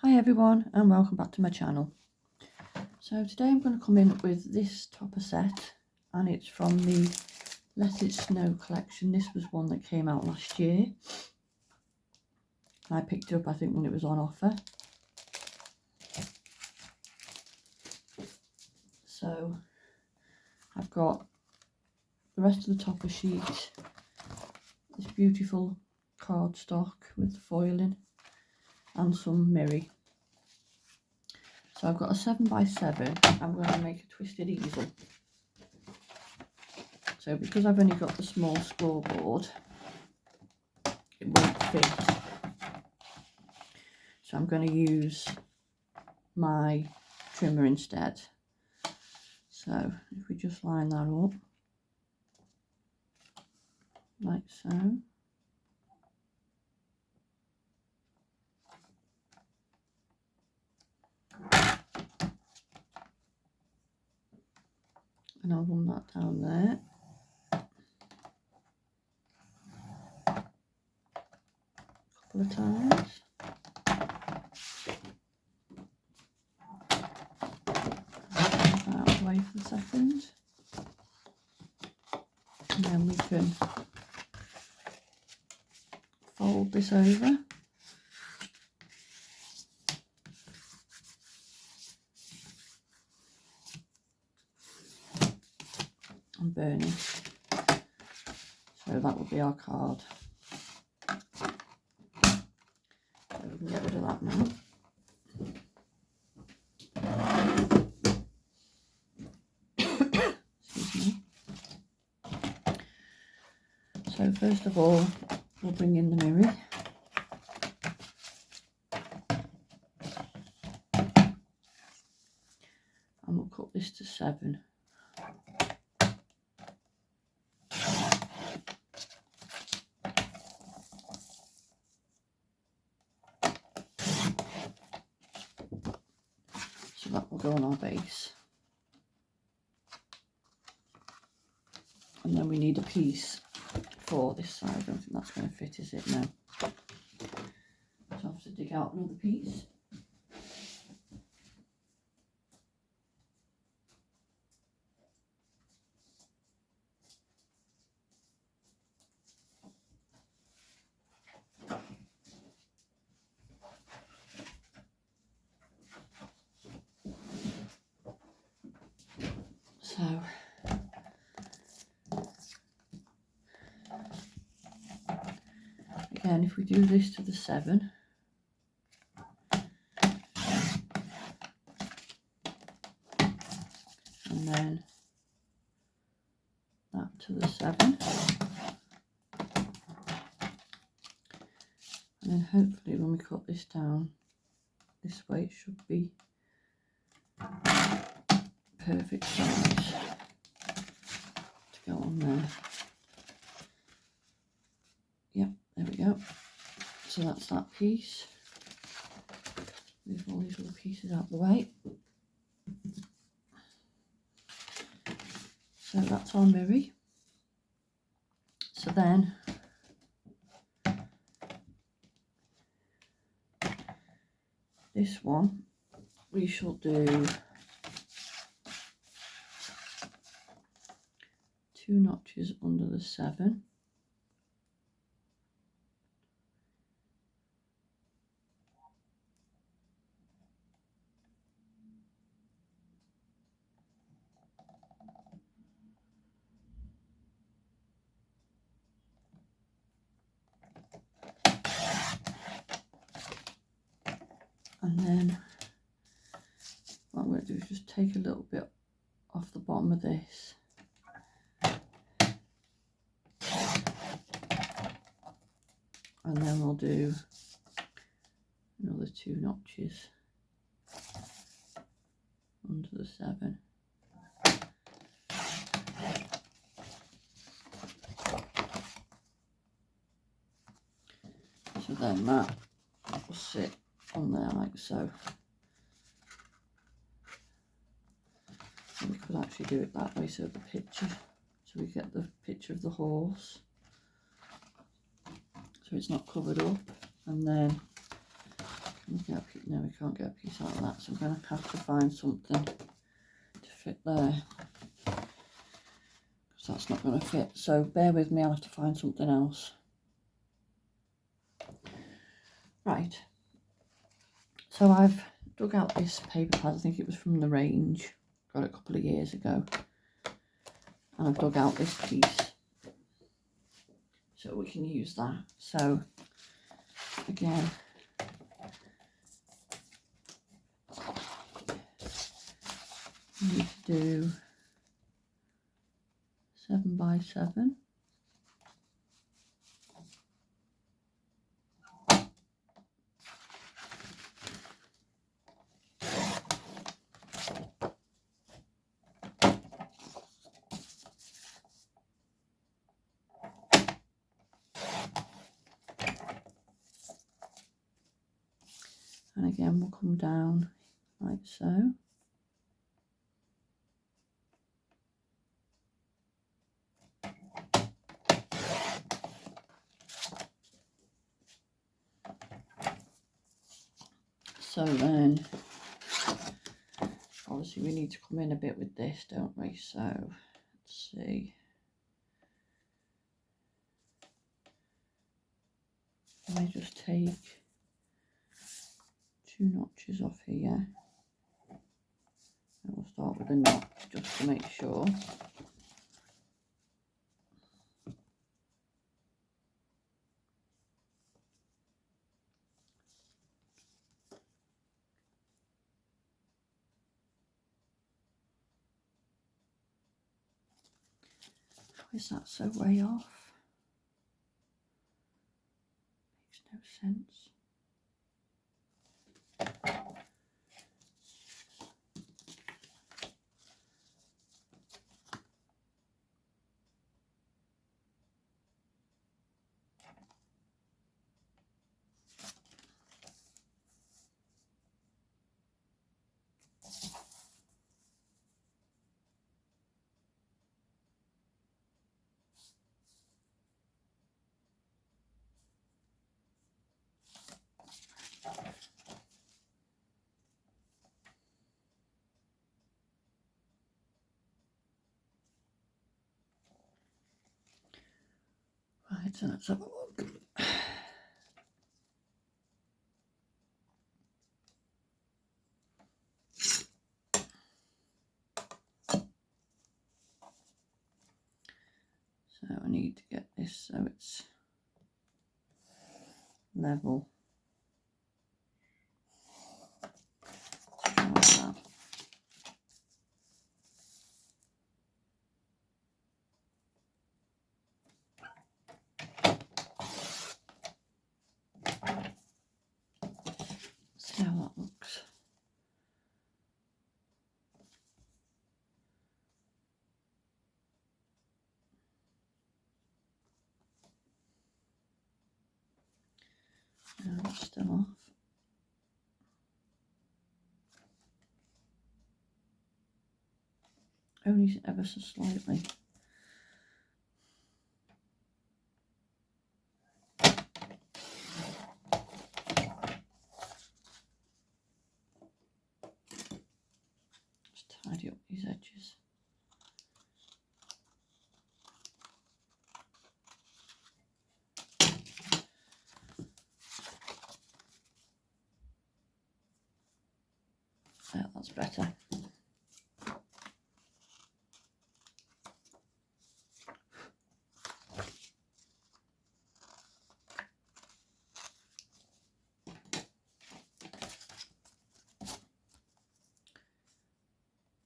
Hi everyone and welcome back to my channel. So today I'm going to come in with this topper set, and it's from the Let It Snow collection. This was one that came out last year. I picked it up I think when it was on offer. So I've got the rest of the topper sheet, this beautiful cardstock with foiling and some mirror. So I've got a 7x7. I'm going to make a twisted easel. So because I've only got the small scoreboard, it won't fit. So I'm going to use my trimmer instead. So if we just line that up like so. And I'll run that down there. A couple of times. Out of the way for a second. And then we can fold this over. And burn it. So that will be our card. So we can get rid of that now. Excuse me. So first of all, we'll bring in the mirror. And we'll cut this to 7. So that will go on our base. And then we need a piece for this side. I don't think that's going to fit, is it? No. So I'll have to dig out another piece. So again, if we do this to the 7, and then that to the 7, and then hopefully when we cut this down this way, it should be perfect size to go on there. Yep, there we go. So that's that piece. Move all these little pieces out of the way. So that's our mirror. So then this one we shall do 2 notches under the 7. And then what I'm going to do is just take a little bit off the bottom of this. And then we'll do another 2 notches under the 7. So then that will sit on there like so. And we could actually do it that way, so the picture, so we get the picture of the horse, so it's not covered up. And then we get get a piece, no, we can't get a piece out of that, so I'm going to have to find something to fit there, because that's not going to fit. So bear with me, I'll have to find something else. Right, so I've dug out this paper pad. I think it was from the range, got it a couple of years ago, and I've dug out this piece so we can use that. So again, you need to do 7 by 7. And again, we'll come down like so. So then, obviously we need to come in a bit with this, don't we? So, let's see. I just take 2 notches off here. And we'll start with a notch just to make sure. Why is that so way off? Makes no sense. Right, so let's have a look. So I need to get this so it's level. Let's try that. See how that looks. No, it's still off. Only ever so slightly. Just tidy up these edges. Yeah, that's better.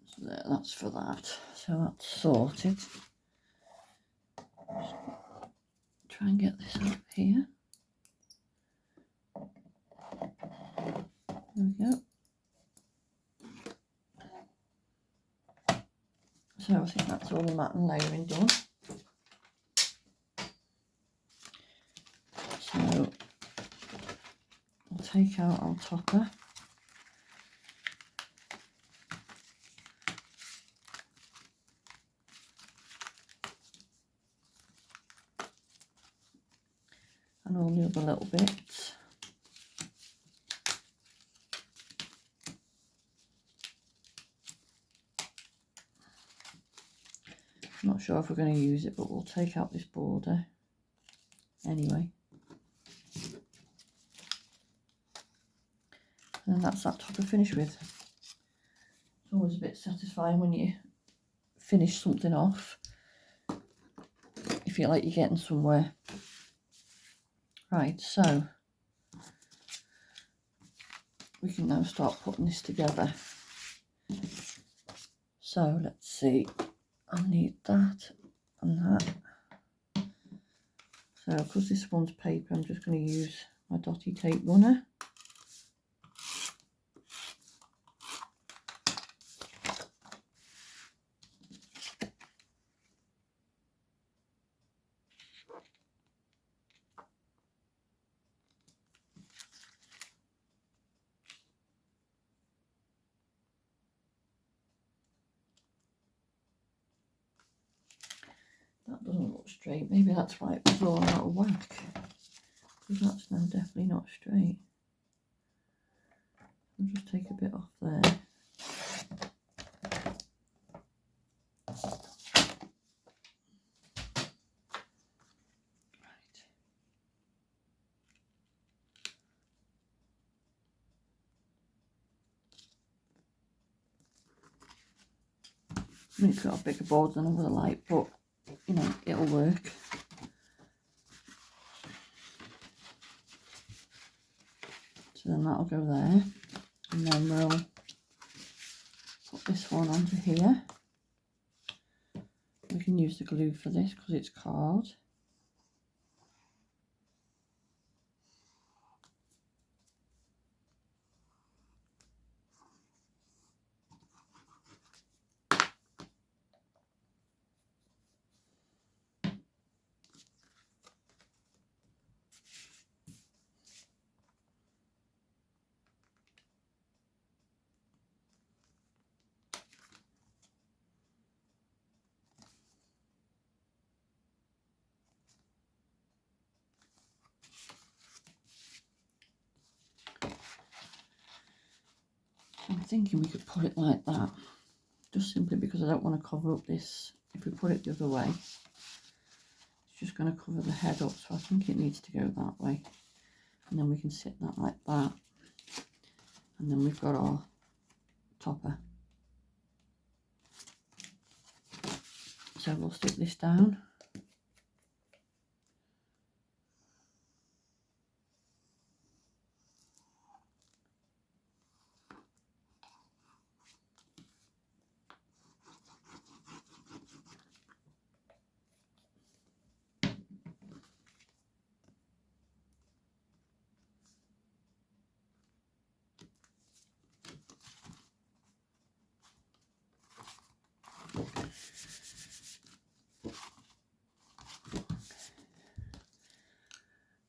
So there, that's for that. So that's sorted. Try and get this up here. There we go. So I think that's all the mat and layering done. So I'll take out our topper. And all the other little bits. Not sure if we're going to use it, but we'll take out this border anyway. And that's that topper finished with. It's always a bit satisfying when you finish something off. You feel like you're getting somewhere. Right, so we can now start putting this together. So let's see, I'll need that and that. So because this one's paper, I'm just going to use my dotty tape runner. That doesn't look straight. Maybe that's why it was all out of whack. Because that's now definitely not straight. I'll just take a bit off there. Right. I mean, it's got a bigger board than I would have liked, but you know, it'll work. So then that'll go there, and then we'll put this one onto here. We can use the glue for this because it's card. I'm thinking we could put it like that, just simply because I don't want to cover up this. If we put it the other way, it's just going to cover the head up, so I think it needs to go that way. And then we can sit that like that. And then we've got our topper. So we'll stick this down.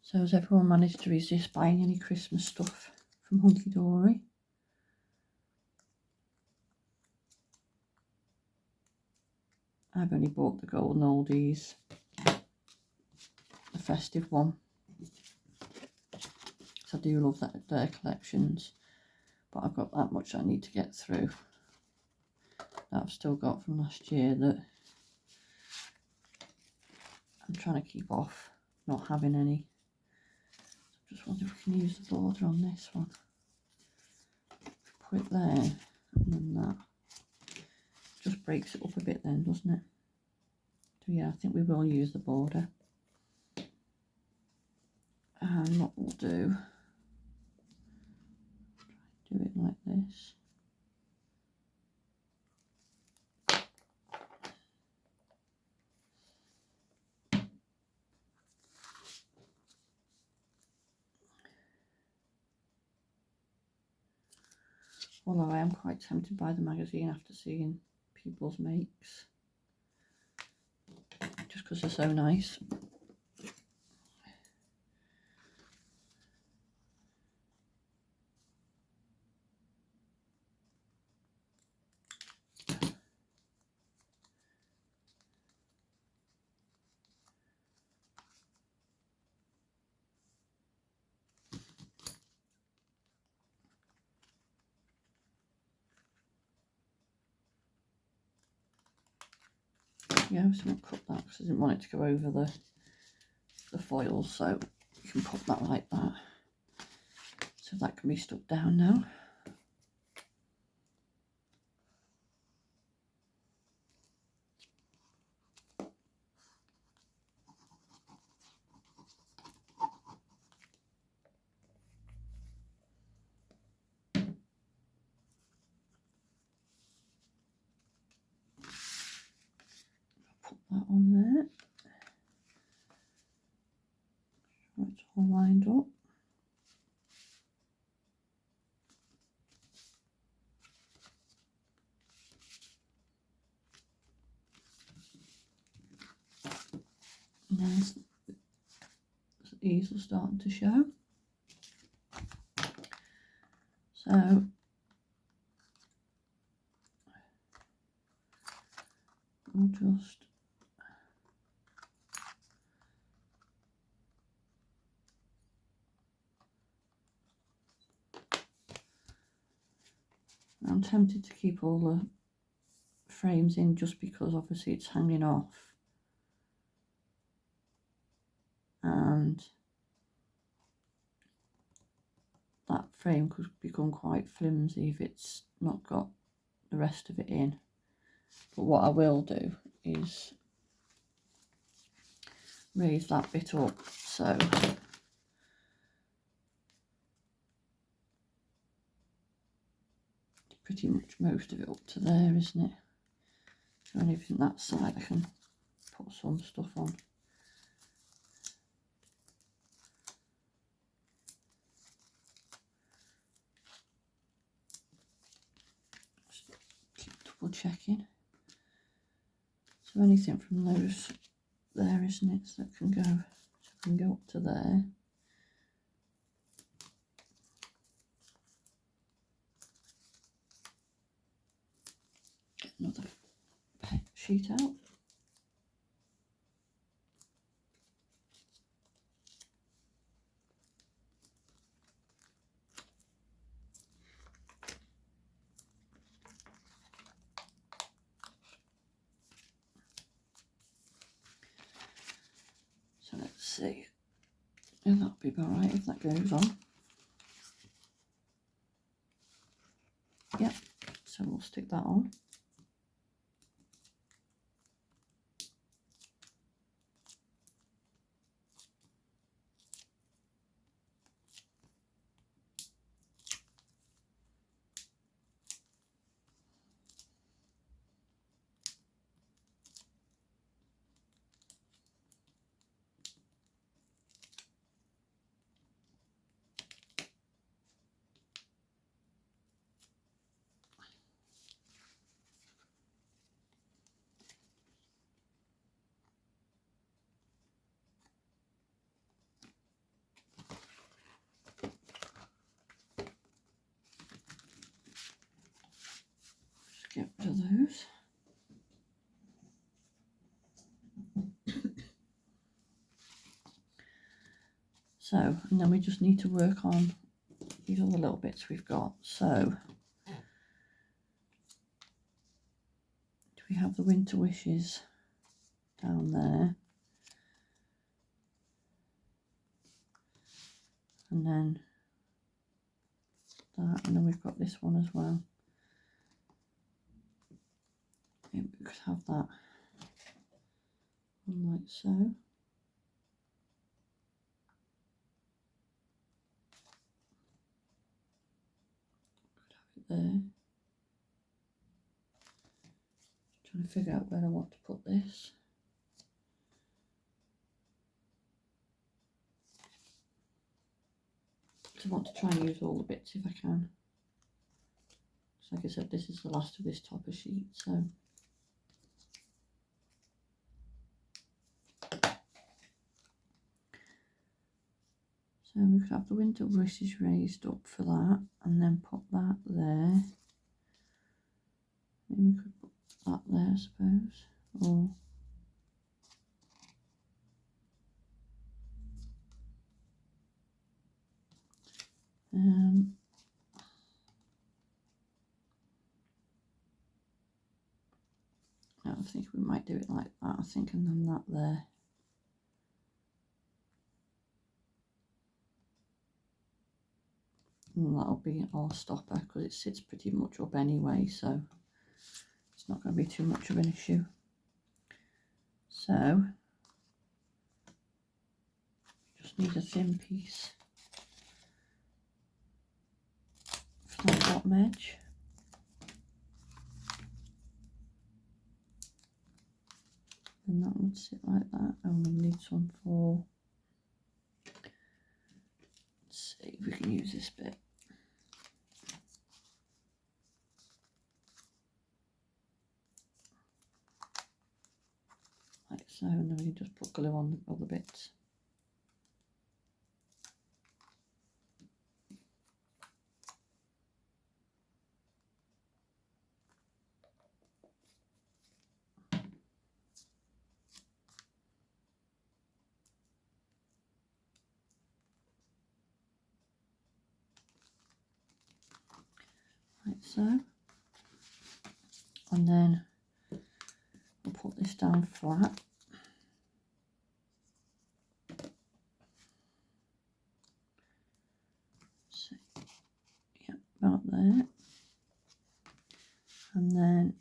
So has everyone managed to resist buying any Christmas stuff from Hunky Dory? I've only bought the golden oldies, the festive one. So I do love their collections, but I've got that much I need to get through that I've still got from last year that I'm trying to keep off not having any. Just wonder if we can use the border on this one. Put it there, and then that. Just breaks it up a bit then, doesn't it? So yeah, I think we will use the border. And what we'll do it like this. Although I am quite tempted by the magazine after seeing people's makes, just because they're so nice. yeah, so I'll cut that because I didn't want it to go over the foil, so you can put that like that. So that can be stuck down now. Put that on there. So it's all lined up. And there's the easel starting to show. So we'll just I'm tempted to keep all the frames in just because obviously it's hanging off, and that frame could become quite flimsy if it's not got the rest of it in. But what I will do is raise that bit up, so pretty much most of it up to there, isn't it? So anything that side I can put some stuff on. Just keep double checking. So anything from those there, isn't it? So it can go up to there. Get another sheet out. So let's see. And that'll be about right if that goes on. Yep, so we'll stick that on. Get rid of those. So, and then we just need to work on these other little bits we've got. So, do we have the winter wishes down there? And then that, and then we've got this one as well. Maybe we could have that one like so. Could have it there. Just trying to figure out where I want to put this. So I want to try and use all the bits if I can. So like I said, this is the last of this topper sheet, so we could have the winter wishes raised up for that, and then put that there. Maybe we could put that there, I suppose, or no, I think we might do it like that, I think, and then that there. And that'll be our stopper because it sits pretty much up anyway, so it's not going to be too much of an issue. So just need a thin piece for that bottom edge. And that would sit like that, and we need some for, let's see if we can use this bit. Like so, and then we can just put glue on the other bits. Like so, and then we'll put this down flat. So, yeah, about there, and then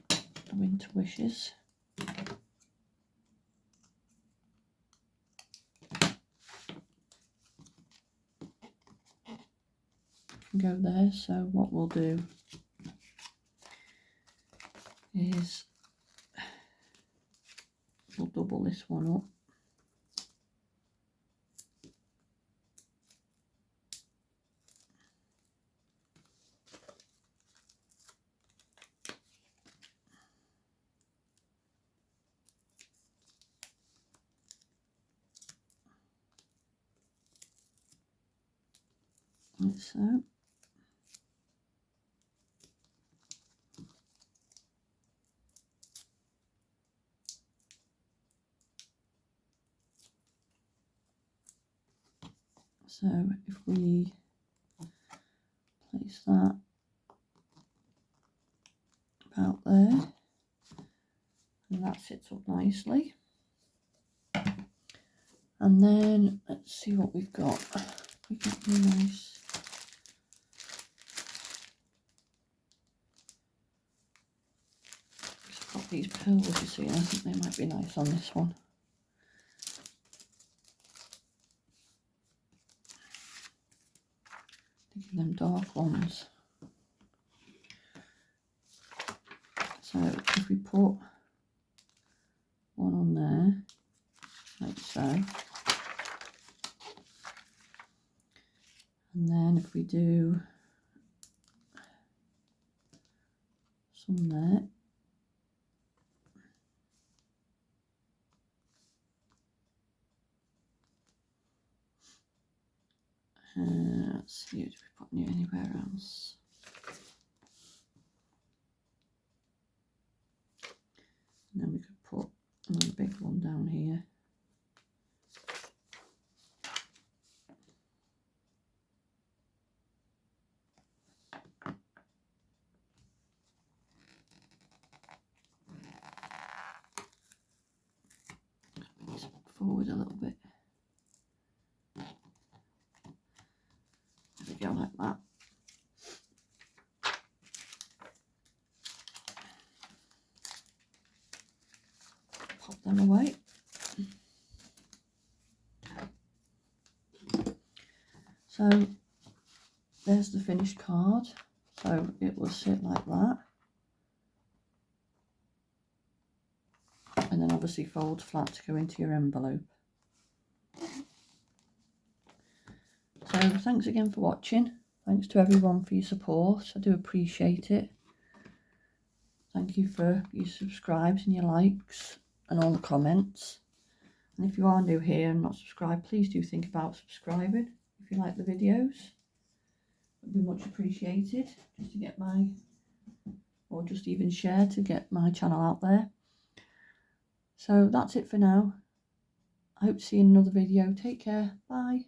the winter wishes. Can go there. So what we'll do is we'll double this one up. Like so. So if we place that about there, and that sits up nicely. And then let's see what we've got. We got the nice I've got these pearls, you see, I think they might be nice on this one. Thinking them dark ones. So if we put one on there, like so, and then if we do some there, let's see, do we put new anywhere else? And then we could put another big one down here. Just forward a little bit. There we go, like that. Pop them away. So there's the finished card. So it will sit like that. And then obviously fold flat to go into your envelope. So thanks again for watching. Thanks to everyone for your support. I do appreciate it. Thank you for your subscribes and your likes and all the comments. And if you are new here and not subscribed, please do think about subscribing if you like the videos. It would be much appreciated just to get my, or just even share to get my channel out there. So that's it for now. I hope to see you in another video. Take care. Bye.